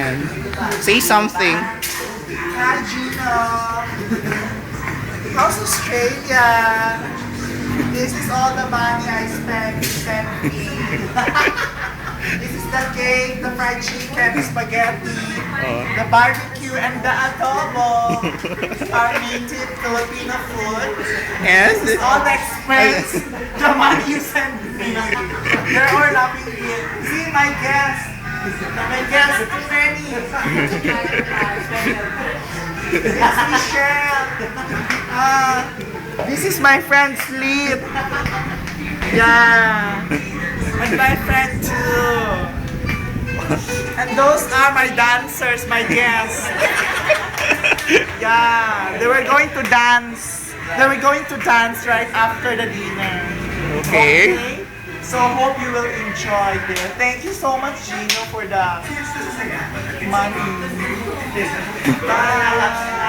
Ayan. Say something. Hi, Gino. How's Australia? This is all the money I spent. You sent me. This is the cake, the fried chicken, the spaghetti, the barbecue, and the adobo. Our native Filipino food. And This is all the expense. The money you sent me. They're all laughing here. See my guests. My guests, too many. It's Michelle. This is my friend Sleep. Yeah. And my friend too. And those are my dancers, my guests. Yeah. They were going to dance. They were going to dance right after the dinner. okay. So hope you will enjoy this. Thank you so much, Gino, for the money. Bye.